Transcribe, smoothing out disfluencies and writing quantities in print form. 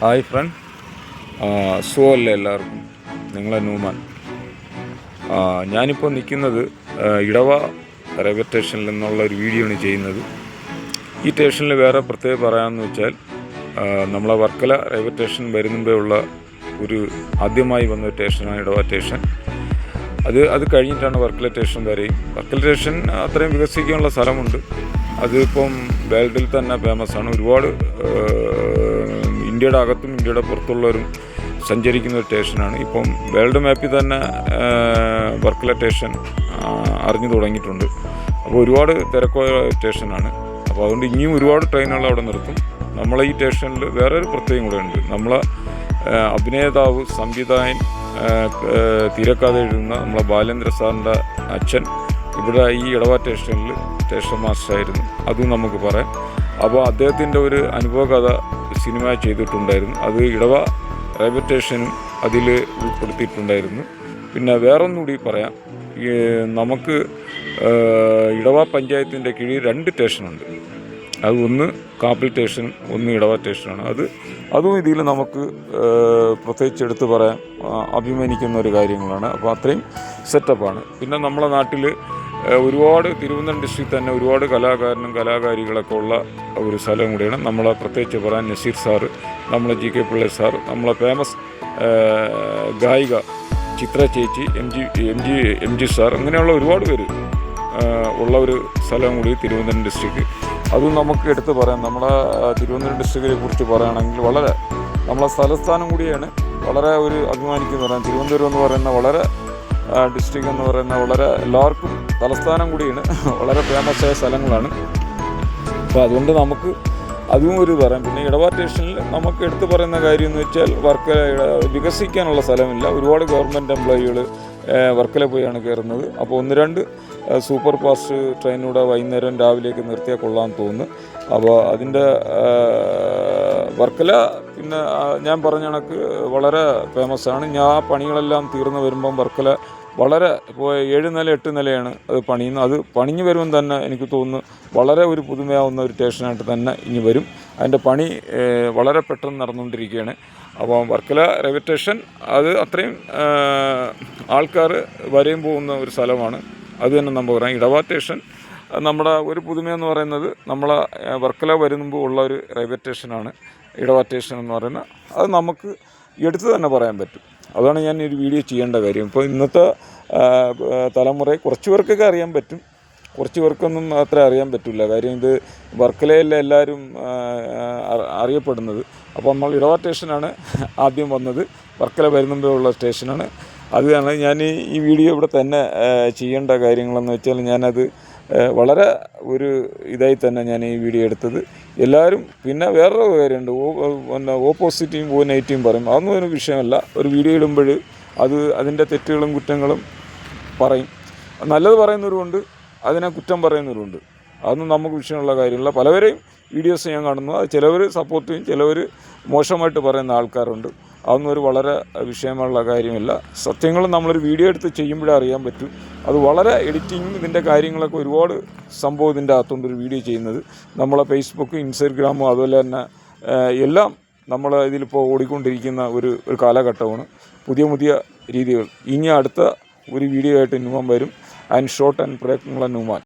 Hi front, സുഖമല്ലേ എല്ലാവർക്കും? നിങ്ങളെ നൂമാൻ. ഞാനിപ്പോൾ നിൽക്കുന്നത് ഇടവ റെയിൽവേ സ്റ്റേഷനിൽ നിന്നുള്ള ഒരു വീഡിയോ ആണ് ചെയ്യുന്നത്. ഈ സ്റ്റേഷനിൽ വേറെ പ്രത്യേകം പറയാമെന്ന് വെച്ചാൽ, നമ്മളെ വർക്കല റെയിൽവേ സ്റ്റേഷൻ വരുന്നുമ്പേ ഉള്ള ഒരു ആദ്യമായി വന്ന സ്റ്റേഷനാണ് ഇടവ സ്റ്റേഷൻ. അത് കഴിഞ്ഞിട്ടാണ് വർക്കല സ്റ്റേഷൻ വരെയും. വർക്കല സ്റ്റേഷൻ അത്രയും വികസിക്കാനുള്ള സ്ഥലമുണ്ട്. അതിപ്പം വേൾഡിൽ തന്നെ ഫേമസാണ്. ഒരുപാട് ഇന്ത്യയുടെ അകത്തും ഇന്ത്യയുടെ പുറത്തുള്ളവരും സഞ്ചരിക്കുന്ന ഒരു സ്റ്റേഷനാണ്. ഇപ്പം വേൾഡ് മാപ്പിൽ തന്നെ വർക്കല സ്റ്റേഷൻ അറിഞ്ഞു തുടങ്ങിയിട്ടുണ്ട്. അപ്പോൾ ഒരുപാട് തിരക്കുള്ള സ്റ്റേഷനാണ്. അപ്പോൾ അതുകൊണ്ട് ഇനിയും ഒരുപാട് ട്രെയിനുകൾ അവിടെ നിർത്തും. നമ്മളെ ഈ സ്റ്റേഷനിൽ വേറൊരു പ്രത്യേകം കൂടെ ഉണ്ട്. നമ്മളെ അഭിനേതാവ്, സംവിധായകൻ, തിരക്കഥ എഴുതുന്ന നമ്മളെ ബാലേന്ദ്ര സാറിൻ്റെ അച്ഛൻ ഇവിടെ ഈ ഇടവ സ്റ്റേഷനിൽ സ്റ്റേഷൻ മാസ്റ്ററായിരുന്നു. അതും നമുക്ക് പറയാം. അപ്പോൾ അദ്ദേഹത്തിൻ്റെ ഒരു അനുഭവ കഥ സിനിമ ചെയ്തിട്ടുണ്ടായിരുന്നു. അത് ഇടവ റെയിൽവേ സ്റ്റേഷനും അതിൽ ഉൾപ്പെടുത്തിയിട്ടുണ്ടായിരുന്നു. പിന്നെ വേറൊന്നുകൂടി പറയാം. നമുക്ക് ഇടവ പഞ്ചായത്തിൻ്റെ കീഴിൽ 2 സ്റ്റേഷനുണ്ട്. അത് ഒന്ന് കാപ്പിൽ സ്റ്റേഷൻ, ഒന്ന് ഇടവ സ്റ്റേഷനാണ്. അതും ഇതിൽ നമുക്ക് പ്രത്യേകിച്ച് എടുത്ത് പറയാൻ അഭിമാനിക്കുന്ന ഒരു കാര്യങ്ങളാണ്. അപ്പോൾ അത്രയും സെറ്റപ്പാണ്. പിന്നെ നമ്മളെ നാട്ടിൽ ഒരുപാട് തിരുവനന്തപുരം ഡിസ്ട്രിക്റ്റിൽ തന്നെ ഒരുപാട് കലാകാരനും കലാകാരികളൊക്കെ ഉള്ള ഒരു സ്ഥലം കൂടിയാണ്. നമ്മളെ പ്രത്യേകിച്ച് പറയാൻ നസീർ സാറ്, നമ്മളെ GK പിള്ളേ സാർ, നമ്മളെ ഫേമസ് ഗായിക ചിത്ര ചേച്ചി, MG സാർ, അങ്ങനെയുള്ള ഒരുപാട് പേര് ഉള്ള ഒരു സ്ഥലം കൂടി തിരുവനന്തപുരം ഡിസ്ട്രിക്റ്റ്. അതും നമുക്ക് എടുത്ത് പറയാം. നമ്മളെ തിരുവനന്തപുരം ഡിസ്ട്രിക്റ്റിനെ കുറിച്ച് പറയുകയാണെങ്കിൽ വളരെ നമ്മളെ സ്ഥലസ്ഥാനം കൂടിയാണ്. വളരെ ഒരു അഭിമാനിക്കുന്നു പറയാം. തിരുവനന്തപുരം എന്ന് പറയുന്ന വളരെ ഡിസ്ട്രിക്റ്റ് എന്ന് പറയുന്ന വളരെ എല്ലാവർക്കും തലസ്ഥാനം കൂടിയാണ്. വളരെ ഫേമസായ സ്ഥലങ്ങളാണ്. അപ്പോൾ അതുകൊണ്ട് നമുക്ക് അതും ഒരു പറയാം. പിന്നെ ഇടവ സ്റ്റേഷനിൽ നമുക്ക് എടുത്തു പറയുന്ന കാര്യം എന്ന് വെച്ചാൽ, വർക്കല വികസിക്കാനുള്ള സ്ഥലമില്ല. ഒരുപാട് ഗവൺമെൻറ് എംപ്ലോയികൾ വർക്കല പോയാണ് കയറുന്നത്. അപ്പോൾ 1-2 സൂപ്പർ ഫാസ്റ്റ് ട്രെയിനിലൂടെ വൈകുന്നേരം രാവിലേക്ക് നിർത്തിയാൽ കൊള്ളാമെന്ന് തോന്നുന്നു. അപ്പോൾ അതിൻ്റെ വർക്കല പിന്നെ ഞാൻ പറഞ്ഞ കണക്ക് വളരെ ഫേമസാണ്. ഞാൻ ആ പണികളെല്ലാം തീർന്ന് വരുമ്പം വർക്കല വളരെ ഇപ്പോൾ 7 നില 8 നിലയാണ് അത് പണിയുന്നത്. അത് പണിഞ്ഞ് വരുമ്പം തന്നെ എനിക്ക് തോന്നുന്നു വളരെ ഒരു പുതുമയാവുന്ന ഒരു സ്റ്റേഷനായിട്ട് തന്നെ ഇനി വരും. അതിൻ്റെ പണി വളരെ പെട്ടെന്ന് നടന്നുകൊണ്ടിരിക്കുകയാണ്. അപ്പോൾ വർക്കല റെയിൽവേ സ്റ്റേഷൻ അത് അത്രയും ആൾക്കാർ വരെയും പോകുന്ന ഒരു സ്ഥലമാണ്. അത് തന്നെ നമ്മൾ പറയാം. ഇടവ സ്റ്റേഷൻ നമ്മുടെ ഒരു പുതുമയെന്ന് പറയുന്നത്, നമ്മളെ വർക്കല വരുമ്പോൾ ഉള്ള ഒരു റെയിൽവേ സ്റ്റേഷനാണ് ഇടവ സ്റ്റേഷൻ എന്ന് പറയുന്നത്. അത് നമുക്ക് എടുത്ത് തന്നെ പറയാൻ പറ്റും. അതാണ് ഞാൻ ഒരു വീഡിയോ ചെയ്യേണ്ട കാര്യം. ഇപ്പോൾ ഇന്നത്തെ തലമുറയെ കുറച്ച് പേർക്കൊക്കെ അറിയാൻ പറ്റും, കുറച്ച് പേർക്കൊന്നും അത്ര അറിയാൻ പറ്റില്ല. കാര്യം ഇത് വർക്കലയല്ല എല്ലാവരും അറിയപ്പെടുന്നത്. അപ്പോൾ നമ്മൾ ഇടവ സ്റ്റേഷനാണ് ആദ്യം വന്നത്. വർക്കല വരുമ്പോഴുള്ള സ്റ്റേഷനാണ്. അതാണ് ഞാൻ ഈ വീഡിയോ ഇവിടെ തന്നെ ചെയ്യേണ്ട കാര്യങ്ങളെന്ന് വെച്ചാൽ, ഞാനത് വളരെ ഒരു ഇതായി തന്നെ ഞാൻ ഈ വീഡിയോ എടുത്തത്. എല്ലാവരും പിന്നെ വേറൊരു കാര്യമുണ്ട്, ഓപ്പോസിറ്റീവും നെഗറ്റീവും പറയും. അതൊന്നും ഒരു വിഷയമല്ല. ഒരു വീഡിയോ ഇടുമ്പോൾ അതിൻ്റെ തെറ്റുകളും കുറ്റങ്ങളും പറയും. നല്ലത് പറയുന്നവരുമുണ്ട്, അതിനെ കുറ്റം പറയുന്നവരുമുണ്ട്. അതൊന്നും നമുക്ക് വിഷയമുള്ള കാര്യമില്ല. പലവരെയും വീഡിയോസ് ഞാൻ കാണുന്നു. അത് ചിലവർ സപ്പോർട്ട് ചെയ്യും, ചിലവർ മോശമായിട്ട് പറയുന്ന ആൾക്കാരുണ്ട്. അതൊന്നും ഒരു വളരെ വിഷയമുള്ള കാര്യമില്ല. സത്യങ്ങൾ നമ്മളൊരു വീഡിയോ എടുത്ത് ചെയ്യുമ്പോഴേ അറിയാൻ പറ്റും. അത് വളരെ എഡിറ്റിങ്ങും ഇതിൻ്റെ കാര്യങ്ങളൊക്കെ ഒരുപാട് സംഭവം ഇതിൻ്റെ അകത്തുകൊണ്ട് ഒരു വീഡിയോ ചെയ്യുന്നത്. നമ്മളെ ഫേസ്ബുക്ക്, ഇൻസ്റ്റഗ്രാമും അതുപോലെ തന്നെ എല്ലാം നമ്മൾ ഇതിലിപ്പോൾ ഓടിക്കൊണ്ടിരിക്കുന്ന ഒരു കാലഘട്ടമാണ്. പുതിയ രീതികൾ. ഇനി അടുത്ത ഒരു വീഡിയോ ആയിട്ട് ന്യൂമാൻ വരും. ഷോർട്ട് ആൻഡ് ബ്രേക്ക് നിങ്ങളെ ന്യൂമാൻ.